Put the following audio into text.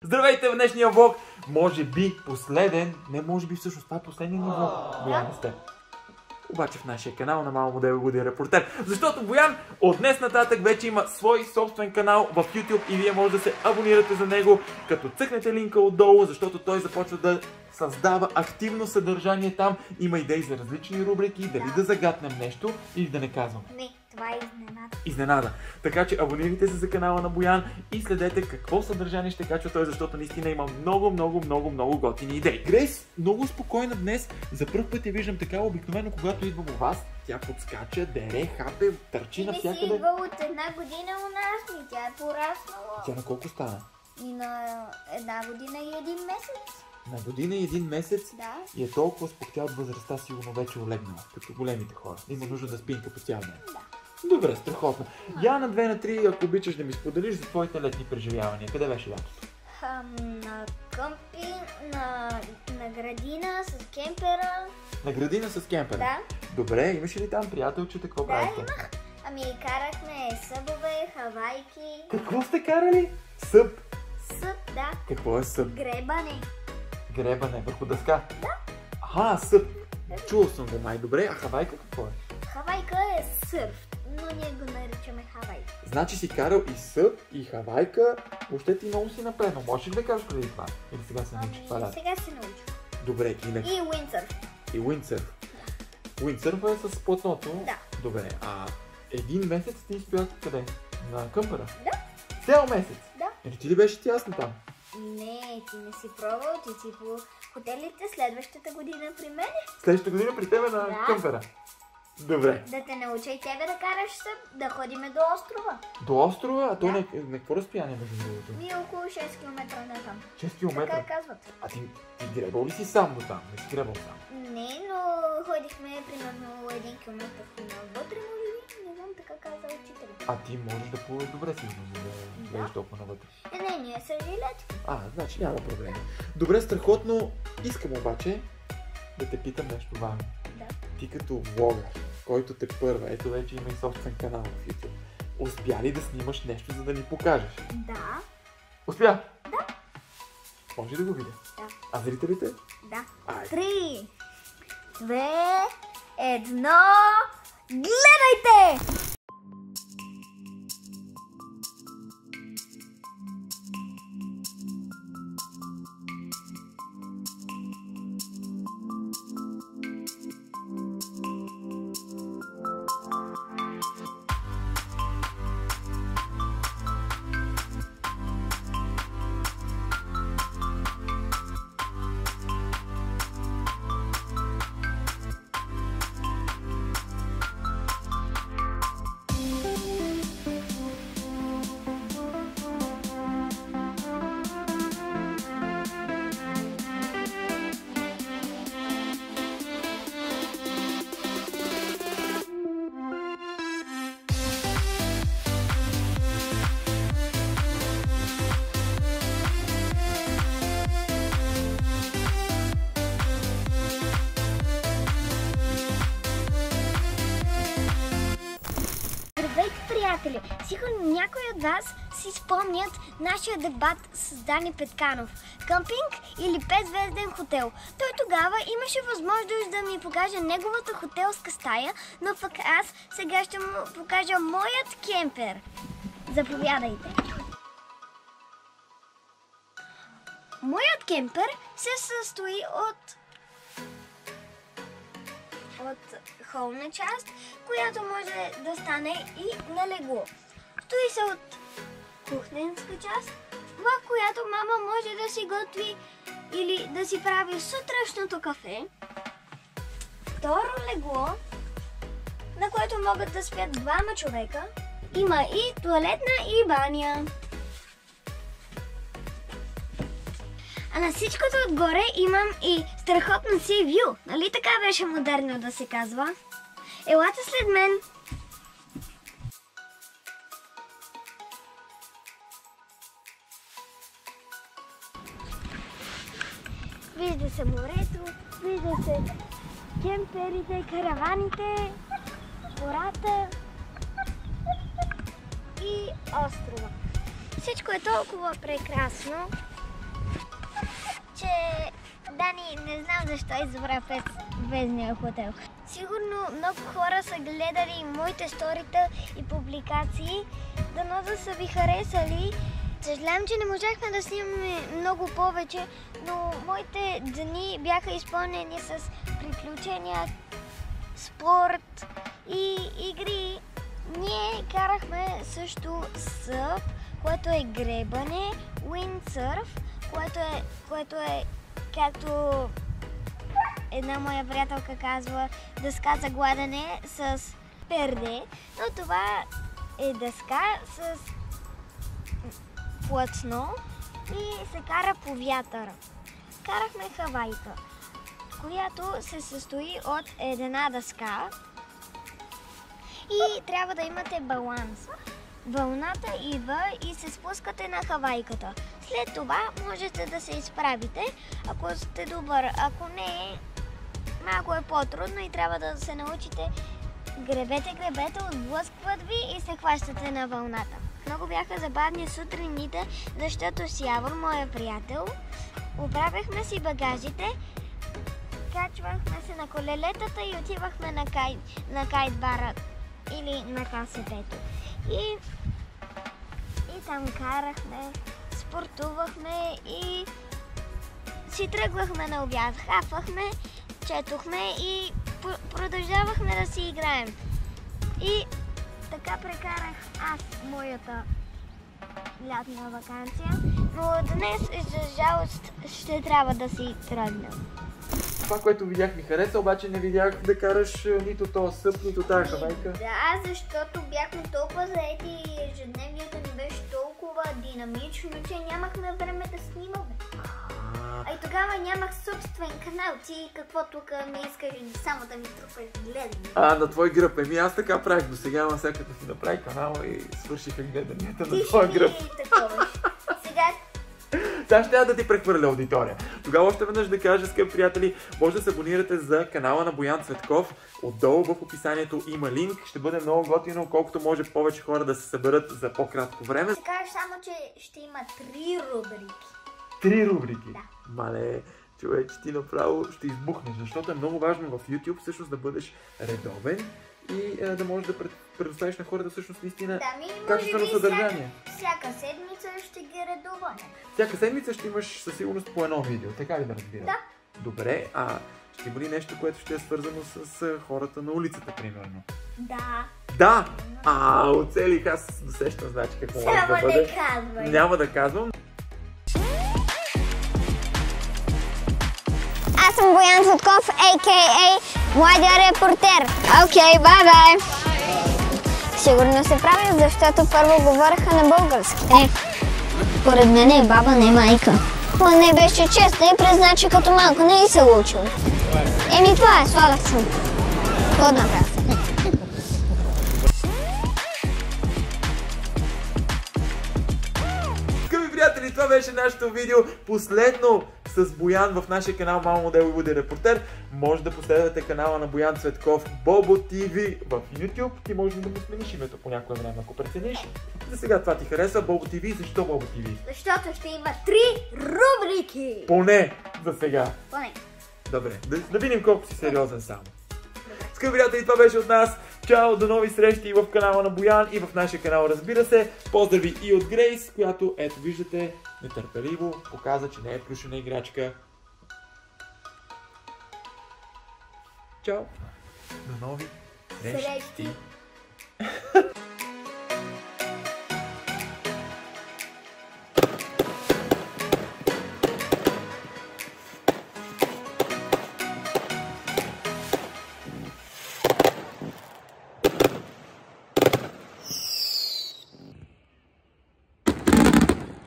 Здравейте в днешния влог! Може би последен, не може би всъщност това е последния ни влог. Боян сте. Обаче в нашия канал на Мало Модел Годин Репортер. Защото Боян от днес нататък вече има свой собствен канал в YouTube и вие може да се абонирате за него, като цъкнете линка отдолу, защото той започва да създава активно съдържание там. Има идеи за различни рубрики, дали да загатнем нещо или да не казвам. Не, това е изненада. Изненада. Така че абонирайте се за канала на Боян и следете какво съдържание ще качва той, защото наистина има много готини идеи. Грейс много спокойна днес. За пръв път я виждам така. Обикновено когато идвам у вас, тя подскача, дере, хапе, търчи навсякъде. Ти не си идвал от една година у нас и тя е пораснала. Тя на колко стана? И на една година и един месец. На година и един месец? Да. И е толкова спокоя от възрастта, сигурно вече олегнала, като големите хора. Има нужда да спинка по цял ден. Да. Добре, страхотно. Я на 2 на 3, ако обичаш да ми споделиш за твоите летни преживявания. Къде беше лятото? На къмпинг, на градина с кемпера. На градина с кемпера? Да. Добре, имаш ли там приятелчета? Какво правите? Имах. Ами карахме събове, хавайки. Какво сте карали? Съб? Съб, да. Какво е съб? Гребане. Гребане върху дъска? Да. Аха, съб. Чувал съм го май. Добре, а хавайка какво е? Хавайка е сърф, но ние го наричаме хавайка. Значи си карал и съб, и хавайка. Въобще ти много си напредно. Можеш ли да кажеш преди това? Или сега се научи това лято? Сега се научи. Добре, И уиндсърф. И уиндсърф. Уиндсърф е с платното? Да. Добре, а един месец ти стоял къде? На къмпера? Да. Цял месец? Да. Ти ли беше тясно там? Не, ти не си пробвал, ти си по хотелите следващата година при мен. Следващата година при тебе на къмпера? Добре. Да те науча и тебе да караш съб, да ходиме до острова. До острова? А то на какво разстояние между другото? Ми около 6 км на там. 6 км? Така казват. А ти гребал ли си сам до там? Не си гребал сам? Не, но ходихме примерно 1 км навътре, може би, не знам, така каза учителят. А ти можеш да плуваш добре сигурно, за да влезеш толкова навътре. Не, ние са жилетки. Значи няма проблем. Добре, страхотно. Искам обаче да те питам нещо важно. Да. Ти като влогър, който те първа, ето вече има и собствен канал в YouTube, успя ли да снимаш нещо, за да ни покажеш? Да. Успя? Да. Може да го видя? Да. А зрителите? Да. Айде. 3, 2, 1, гледайте! Приятели, сигурно някои от вас си спомнят нашия дебат с Дани Петканов. Къмпинг или 5-звезден хотел? Той тогава имаше възможност да ми покаже неговата хотелска стая, но пък аз сега ще му покажа моят кемпер. Заповядайте! Моят кемпер се състои от холна част, която може да стане и на легло. Стои се от кухненска част, в която мама може да си готви или да си прави сутрешното кафе. Второ легло, на което могат да спят 2 човека. Има и туалетна и баня. А на всичкото отгоре имам и страхотна си вю. Нали така беше модерно да се казва? Елате след мен! Вижда се морето, вижда се кемперите, караваните, гората и острова. Всичко е толкова прекрасно. Бояни, не знам защо избра Звездния хотел. Сигурно много хора са гледали моите сторита и публикации. Дано да са ви харесали. Съжалявам, че не можахме да снимаме много повече, но моите дни бяха изпълнени с приключения, спорт и игри. Ние карахме също сърф, което е гребане, уиндсърф, което е както една моя приятелка казва, дъска за гладене с перде, но това е дъска с плътно и се кара по вятъра. Карахме хавайка, която се състои от една дъска и трябва да имате баланс. Вълната идва и се спускате на хавайката. След това можете да се изправите, ако сте добър. Ако не, малко е по-трудно и трябва да се научите. Гребете, отблъскват ви и се хващате на вълната. Много бяха забавни сутрините, защото с Явор, моя приятел, оправяхме си багажите, качвахме се на колелетата и отивахме на кайтбара или на КСП-то. И там карахме, спортувахме и си тръгвахме на обяд. Хапвахме, четохме и продължавахме да си играем. И така прекарах аз моята лятна ваканция, но днес, за жалост, ще трябва да си тръгна. Това, което видях, ми хареса, обаче не видях да караш нито този съп, нито тази хавайка. Да, защото бяхме толкова заети и ежедневието ни беше толкова динамично, че нямахме време да снимаме. А и тогава нямах собствен канал. Ти какво тук ми искаш само да ми трупаш гледания? На твой гръб. Аз така правих до сега, ама сега като си направи канала и свършиха гледанията на твой гръб. Ти ще ми таковаш. Сега ще да ти прехвърля аудитория. Тогава още веднъж да кажа, скъпи приятели, може да се абонирате за канала на Боян Цветков. Отдолу в описанието има линк. Ще бъде много готино, колкото може повече хора да се съберат за по-кратко време. Ще кажеш само, че ще има 3 рубрики. 3 рубрики? Да. Мале, човек, ти направо ще избухнеш, защото е много важно в YouTube всъщност да бъдеш редовен и да можеш да предоставиш на хората всъщност наистина качествено съдържание. Всяка седмица ще ги редуваме. Всяка седмица ще имаш със сигурност по едно видео, така ли да разбирам? Да. Добре, ще има ли нещо, което ще е свързано с хората на улицата, примерно? Да. Да! Оцелих, аз досещам, значи какво може да бъде. Няма да казвам. Аз съм Боян Цветков, a.k.a. Младия репортер. Окей, бай-бай! Сигурно се правя, защото първо говореха на български. Поред мен е баба, не майка. Не беше честна и призна, че като малко не й се учил. Това е, слагах съм. Годна праса. Скъпи приятели, това беше нашето видео. Последно с Боян в нашия канал Мамо Модел и Лудия Репортер. Може да последвате канала на Боян Цветков Бобо TV в YouTube. Ти може да му смениш името по някое време, ако прецениш. За сега това ти харесва. Бобо TV. Защо Бобо TV? Защото ще има 3 рубрики. Поне за сега. Поне. Добре, да видим колко си сериозен само. Скъпи приятели, това беше от нас. Чао, до нови срещи в канала на Боян и в нашия канал, разбира се. Поздрави и от Грейс, която, ето виждате, нетърпеливо показа, че не е плюшена играчка. Чао! До нови срещи!